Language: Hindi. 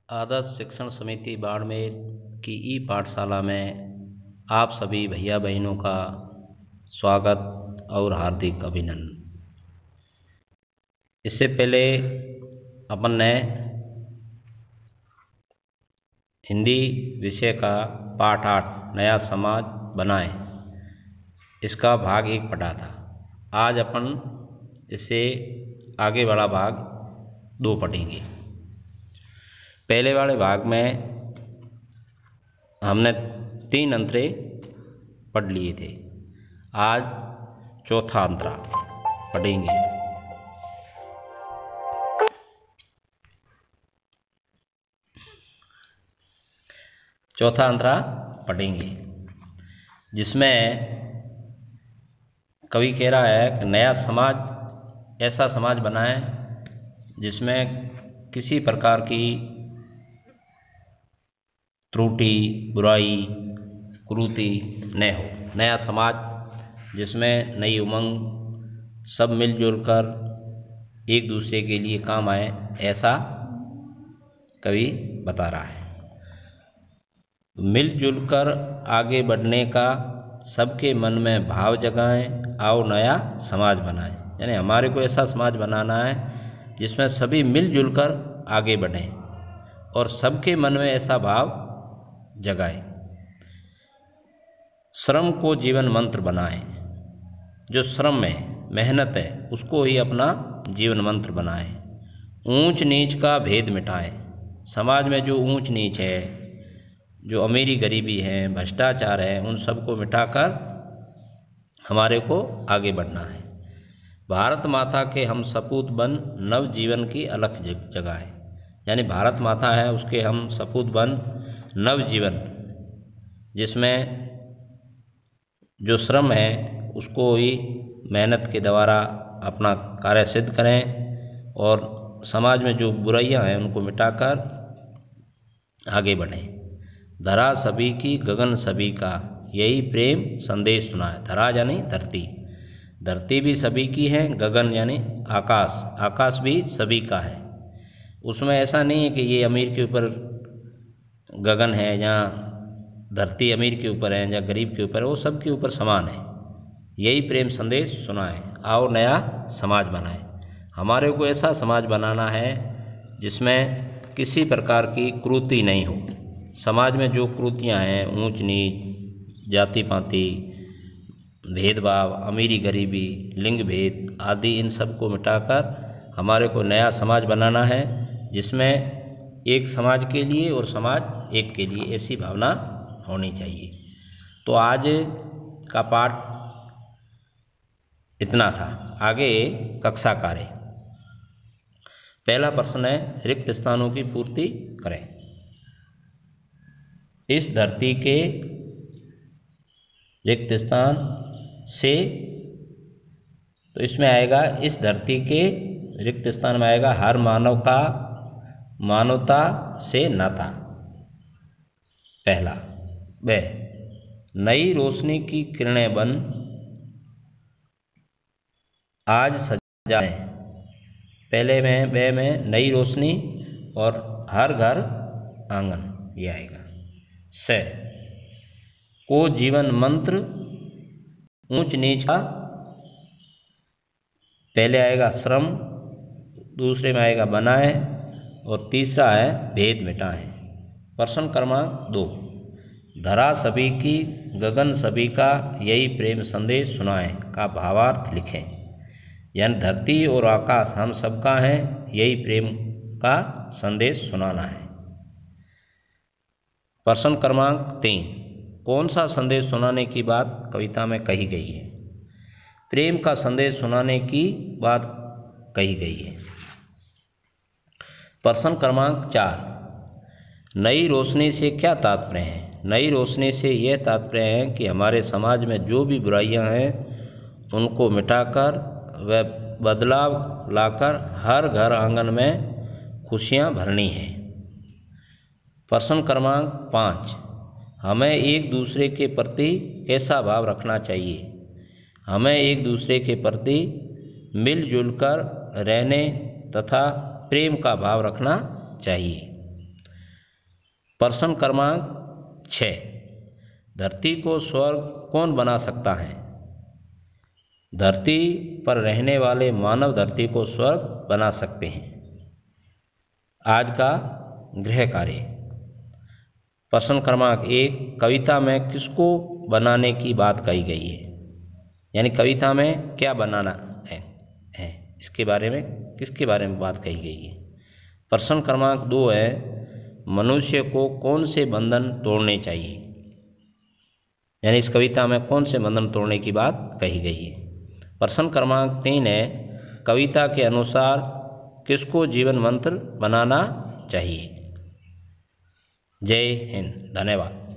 आदर्श शिक्षण समिति बाड़मेर की ई पाठशाला में आप सभी भैया बहनों का स्वागत और हार्दिक अभिनंदन। इससे पहले अपन ने हिंदी विषय का पाठ 8 नया समाज बनाए इसका भाग 1 पढ़ा था। आज अपन इससे आगे वाला भाग 2 पढ़ेंगे। पहले वाले भाग में हमने 3 अंतरे पढ़ लिए थे। आज चौथा अंतरा पढ़ेंगे। चौथा अंतरा पढ़ेंगे जिसमें कवि कह रहा है कि नया समाज ऐसा समाज बनाएं जिसमें किसी प्रकार की त्रुटि, बुराई, कुरीति न हो। नया समाज जिसमें नई उमंग, सब मिलजुल कर एक दूसरे के लिए काम आए, ऐसा कवि बता रहा है। मिलजुल कर आगे बढ़ने का सबके मन में भाव जगाएं, आओ नया समाज बनाएं। यानी हमारे को ऐसा समाज बनाना है जिसमें सभी मिलजुल कर आगे बढ़ें और सबके मन में ऐसा भाव जगाएं। श्रम को जीवन मंत्र बनाएं। जो श्रम है, मेहनत है, उसको ही अपना जीवन मंत्र बनाएं। ऊंच नीच का भेद मिटाएं। समाज में जो ऊंच नीच है, जो अमीरी गरीबी है, भ्रष्टाचार है, उन सबको मिटाकर हमारे को आगे बढ़ना है। भारत माता के हम सपूत बन नव जीवन की अलख जगाएं। यानी भारत माता है, उसके हम सपूत बन नव जीवन, जिसमें जो श्रम है उसको ही मेहनत के द्वारा अपना कार्य सिद्ध करें और समाज में जो बुराइयां हैं उनको मिटाकर आगे बढ़ें। धरा सभी की, गगन सभी का, यही प्रेम संदेश सुनाए। धरा यानी धरती, धरती भी सभी की है, गगन यानी आकाश, आकाश भी सभी का है। उसमें ऐसा नहीं है कि ये अमीर के ऊपर गगन है या धरती अमीर के ऊपर है या गरीब के ऊपर है, वो सब के ऊपर समान है। यही प्रेम संदेश सुनाए, आओ नया समाज बनाए। हमारे को ऐसा समाज बनाना है जिसमें किसी प्रकार की कुरीति नहीं हो। समाज में जो कुरीतियाँ हैं, ऊंच नीच, जाति पाति, भेदभाव, अमीरी गरीबी, लिंग भेद आदि, इन सब को मिटाकर हमारे को नया समाज बनाना है जिसमें एक समाज के लिए और समाज एक के लिए, ऐसी भावना होनी चाहिए। तो आज का पाठ इतना था। आगे कक्षा कार्य। पहला प्रश्न है, रिक्त स्थानों की पूर्ति करें। इस धरती के रिक्त स्थान से, तो इसमें आएगा इस धरती के रिक्त स्थान में आएगा हर मानव का मानवता से नाता। पहला। ब, नई रोशनी की किरणें बन आज सजाएं। पहले में ब में नई रोशनी और हर घर आंगन, ये आएगा। स, को जीवन मंत्र ऊंच नीच का, पहले आएगा श्रम, दूसरे में आएगा बनाए और तीसरा है भेद मिटाएं। प्रश्न क्रमांक 2, धरा सभी की, गगन सभी का, यही प्रेम संदेश सुनाएं का भावार्थ लिखें। यानी धरती और आकाश हम सबका है, यही प्रेम का संदेश सुनाना है। प्रश्न क्रमांक 3, कौन सा संदेश सुनाने की बात कविता में कही गई है? प्रेम का संदेश सुनाने की बात कही गई है। प्रश्न क्रमांक 4, नई रोशनी से क्या तात्पर्य है? नई रोशनी से यह तात्पर्य है कि हमारे समाज में जो भी बुराइयां हैं उनको मिटाकर व बदलाव लाकर हर घर आंगन में खुशियां भरनी हैं। प्रश्न क्रमांक 5, हमें एक दूसरे के प्रति कैसा भाव रखना चाहिए? हमें एक दूसरे के प्रति मिलजुल कर रहने तथा प्रेम का भाव रखना चाहिए। प्रश्न क्रमांक 6, धरती को स्वर्ग कौन बना सकता है? धरती पर रहने वाले मानव धरती को स्वर्ग बना सकते हैं। आज का गृह कार्य। प्रश्न क्रमांक 1, कविता में किसको बनाने की बात कही गई है? यानी कविता में क्या बनाना है इसके बारे में, किसके बारे में बात कही गई है? प्रश्न क्रमांक 2 है, मनुष्य को कौन से बंधन तोड़ने चाहिए? यानी इस कविता में कौन से बंधन तोड़ने की बात कही गई है? प्रश्न क्रमांक 3 है, कविता के अनुसार किसको जीवन मंत्र बनाना चाहिए? जय हिंद, धन्यवाद।